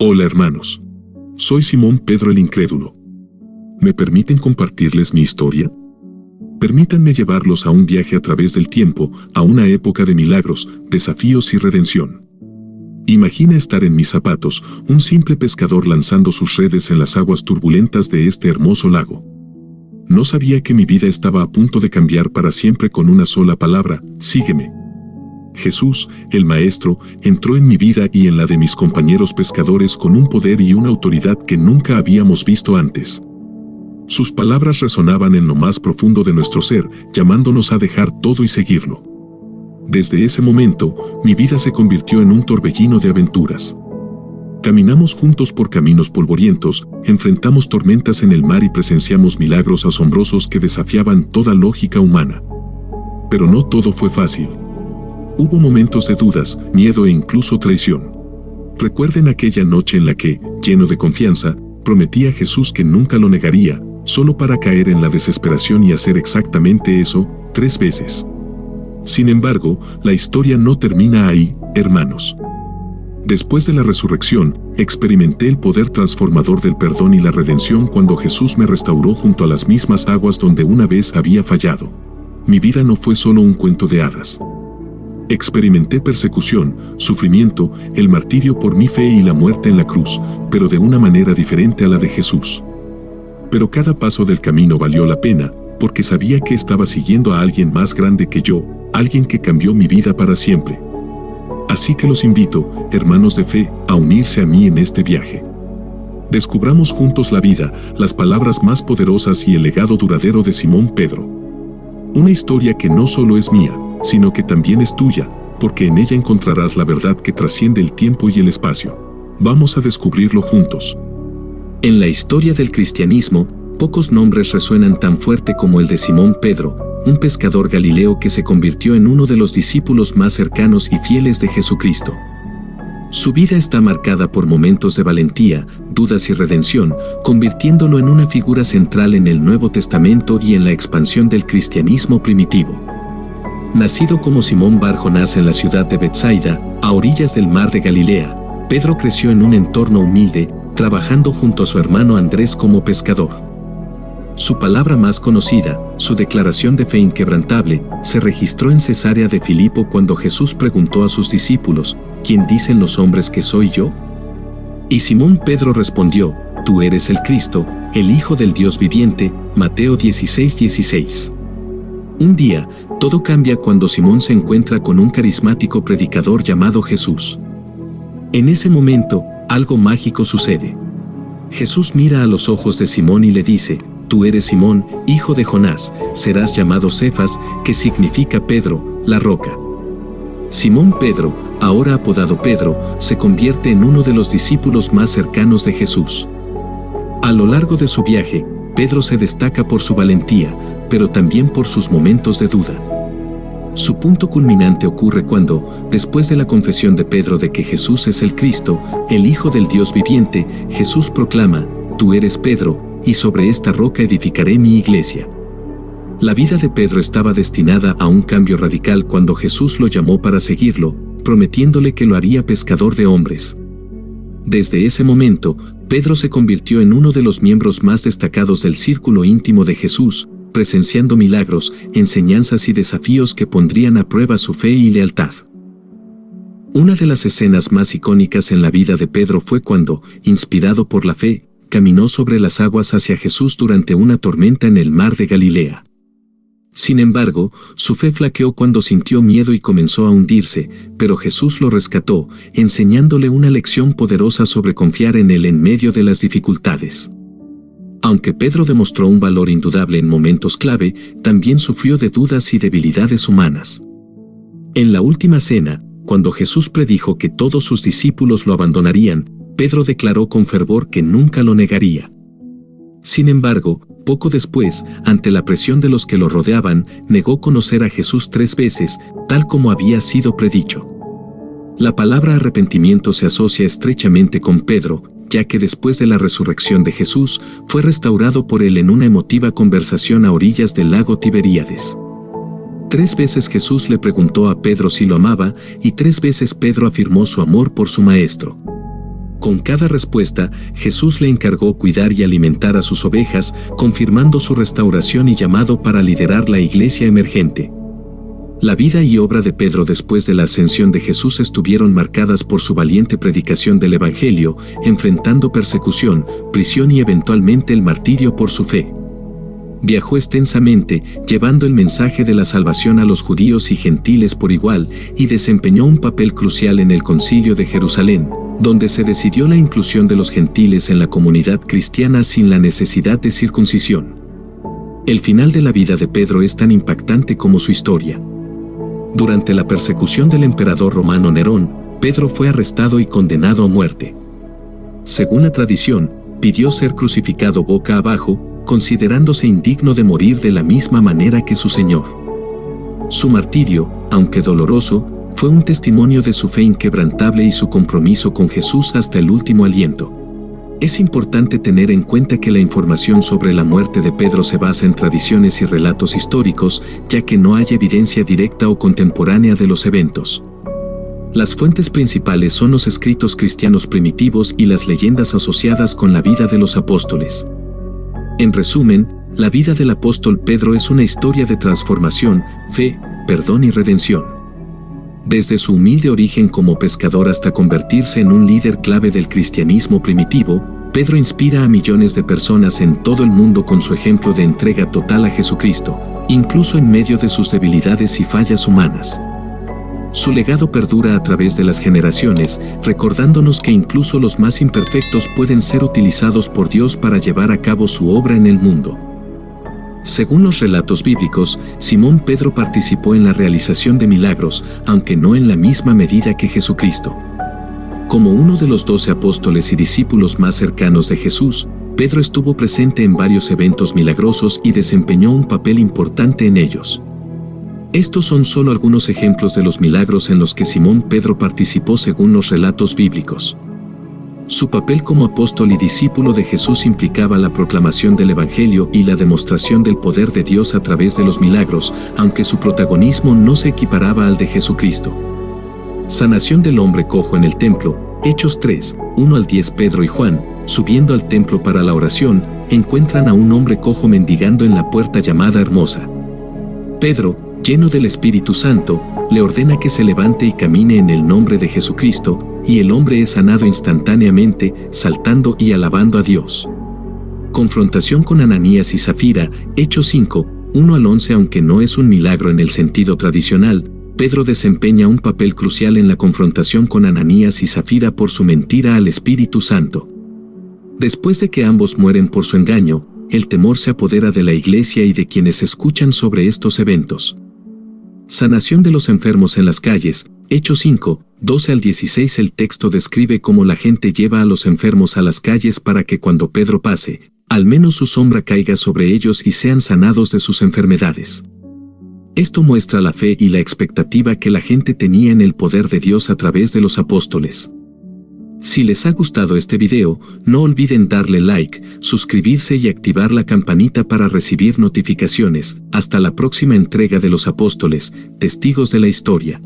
Hola hermanos. Soy Simón Pedro el Incrédulo. ¿Me permiten compartirles mi historia? Permítanme llevarlos a un viaje a través del tiempo, a una época de milagros, desafíos y redención. Imagina estar en mis zapatos, un simple pescador lanzando sus redes en las aguas turbulentas de este hermoso lago. No sabía que mi vida estaba a punto de cambiar para siempre con una sola palabra: sígueme. Jesús, el Maestro, entró en mi vida y en la de mis compañeros pescadores con un poder y una autoridad que nunca habíamos visto antes. Sus palabras resonaban en lo más profundo de nuestro ser, llamándonos a dejar todo y seguirlo. Desde ese momento, mi vida se convirtió en un torbellino de aventuras. Caminamos juntos por caminos polvorientos, enfrentamos tormentas en el mar y presenciamos milagros asombrosos que desafiaban toda lógica humana. Pero no todo fue fácil. Hubo momentos de dudas, miedo e incluso traición. Recuerden aquella noche en la que, lleno de confianza, prometí a Jesús que nunca lo negaría, solo para caer en la desesperación y hacer exactamente eso, 3 veces. Sin embargo, la historia no termina ahí, hermanos. Después de la resurrección, experimenté el poder transformador del perdón y la redención cuando Jesús me restauró junto a las mismas aguas donde una vez había fallado. Mi vida no fue solo un cuento de hadas. Experimenté persecución, sufrimiento, el martirio por mi fe y la muerte en la cruz, pero de una manera diferente a la de Jesús. Pero cada paso del camino valió la pena, porque sabía que estaba siguiendo a alguien más grande que yo, alguien que cambió mi vida para siempre. Así que los invito, hermanos de fe, a unirse a mí en este viaje. Descubramos juntos la vida, las palabras más poderosas y el legado duradero de Simón Pedro. Una historia que no solo es mía, sino que también es tuya, porque en ella encontrarás la verdad que trasciende el tiempo y el espacio. Vamos a descubrirlo juntos. En la historia del cristianismo, pocos nombres resuenan tan fuerte como el de Simón Pedro, un pescador galileo que se convirtió en uno de los discípulos más cercanos y fieles de Jesucristo. Su vida está marcada por momentos de valentía, dudas y redención, convirtiéndolo en una figura central en el Nuevo Testamento y en la expansión del cristianismo primitivo. Nacido como Simón Bar Jonás en la ciudad de Betsaida, a orillas del mar de Galilea, Pedro creció en un entorno humilde, trabajando junto a su hermano Andrés como pescador. Su palabra más conocida, su declaración de fe inquebrantable, se registró en Cesarea de Filipo cuando Jesús preguntó a sus discípulos: ¿Quién dicen los hombres que soy yo? Y Simón Pedro respondió: Tú eres el Cristo, el Hijo del Dios viviente. Mateo 16:16. Un día, todo cambia cuando Simón se encuentra con un carismático predicador llamado Jesús. En ese momento, algo mágico sucede. Jesús mira a los ojos de Simón y le dice: Tú eres Simón, hijo de Jonás, serás llamado Cefas, que significa Pedro, la roca. Simón Pedro, ahora apodado Pedro, se convierte en uno de los discípulos más cercanos de Jesús. A lo largo de su viaje, Pedro se destaca por su valentía, pero también por sus momentos de duda. Su punto culminante ocurre cuando, después de la confesión de Pedro de que Jesús es el Cristo, el Hijo del Dios viviente, Jesús proclama: Tú eres Pedro, y sobre esta roca edificaré mi iglesia. La vida de Pedro estaba destinada a un cambio radical cuando Jesús lo llamó para seguirlo, prometiéndole que lo haría pescador de hombres. Desde ese momento, Pedro se convirtió en uno de los miembros más destacados del círculo íntimo de Jesús, presenciando milagros, enseñanzas y desafíos que pondrían a prueba su fe y lealtad. Una de las escenas más icónicas en la vida de Pedro fue cuando, inspirado por la fe, caminó sobre las aguas hacia Jesús durante una tormenta en el mar de Galilea. Sin embargo, su fe flaqueó cuando sintió miedo y comenzó a hundirse, pero Jesús lo rescató, enseñándole una lección poderosa sobre confiar en Él en medio de las dificultades. Aunque Pedro demostró un valor indudable en momentos clave, también sufrió de dudas y debilidades humanas. En la última cena, cuando Jesús predijo que todos sus discípulos lo abandonarían, Pedro declaró con fervor que nunca lo negaría. Sin embargo, poco después, ante la presión de los que lo rodeaban, negó conocer a Jesús 3 veces, tal como había sido predicho. La palabra arrepentimiento se asocia estrechamente con Pedro, ya que después de la resurrección de Jesús, fue restaurado por él en una emotiva conversación a orillas del lago Tiberíades. 3 veces Jesús le preguntó a Pedro si lo amaba, y 3 veces Pedro afirmó su amor por su maestro. Con cada respuesta, Jesús le encargó cuidar y alimentar a sus ovejas, confirmando su restauración y llamado para liderar la iglesia emergente. La vida y obra de Pedro después de la ascensión de Jesús estuvieron marcadas por su valiente predicación del Evangelio, enfrentando persecución, prisión y eventualmente el martirio por su fe. Viajó extensamente, llevando el mensaje de la salvación a los judíos y gentiles por igual, y desempeñó un papel crucial en el Concilio de Jerusalén, donde se decidió la inclusión de los gentiles en la comunidad cristiana sin la necesidad de circuncisión. El final de la vida de Pedro es tan impactante como su historia. Durante la persecución del emperador romano Nerón, Pedro fue arrestado y condenado a muerte. Según la tradición, pidió ser crucificado boca abajo, considerándose indigno de morir de la misma manera que su Señor. Su martirio, aunque doloroso, fue un testimonio de su fe inquebrantable y su compromiso con Jesús hasta el último aliento. Es importante tener en cuenta que la información sobre la muerte de Pedro se basa en tradiciones y relatos históricos, ya que no hay evidencia directa o contemporánea de los eventos. Las fuentes principales son los escritos cristianos primitivos y las leyendas asociadas con la vida de los apóstoles. En resumen, la vida del apóstol Pedro es una historia de transformación, fe, perdón y redención. Desde su humilde origen como pescador hasta convertirse en un líder clave del cristianismo primitivo, Pedro inspira a millones de personas en todo el mundo con su ejemplo de entrega total a Jesucristo, incluso en medio de sus debilidades y fallas humanas. Su legado perdura a través de las generaciones, recordándonos que incluso los más imperfectos pueden ser utilizados por Dios para llevar a cabo su obra en el mundo. Según los relatos bíblicos, Simón Pedro participó en la realización de milagros, aunque no en la misma medida que Jesucristo. Como uno de los 12 apóstoles y discípulos más cercanos de Jesús, Pedro estuvo presente en varios eventos milagrosos y desempeñó un papel importante en ellos. Estos son solo algunos ejemplos de los milagros en los que Simón Pedro participó según los relatos bíblicos. Su papel como apóstol y discípulo de Jesús implicaba la proclamación del Evangelio y la demostración del poder de Dios a través de los milagros, aunque su protagonismo no se equiparaba al de Jesucristo. Sanación del hombre cojo en el templo, Hechos 3, 1-10. Pedro y Juan, subiendo al templo para la oración, encuentran a un hombre cojo mendigando en la puerta llamada Hermosa. Pedro, lleno del Espíritu Santo, le ordena que se levante y camine en el nombre de Jesucristo, y el hombre es sanado instantáneamente, saltando y alabando a Dios. Confrontación con Ananías y Zafira, Hechos 5, 1-11. Aunque no es un milagro en el sentido tradicional, Pedro desempeña un papel crucial en la confrontación con Ananías y Zafira por su mentira al Espíritu Santo. Después de que ambos mueren por su engaño, el temor se apodera de la iglesia y de quienes escuchan sobre estos eventos. Sanación de los enfermos en las calles, Hechos 5, 12-16. El texto describe cómo la gente lleva a los enfermos a las calles para que cuando Pedro pase, al menos su sombra caiga sobre ellos y sean sanados de sus enfermedades. Esto muestra la fe y la expectativa que la gente tenía en el poder de Dios a través de los apóstoles. Si les ha gustado este video, no olviden darle like, suscribirse y activar la campanita para recibir notificaciones. Hasta la próxima entrega de los apóstoles, testigos de la historia.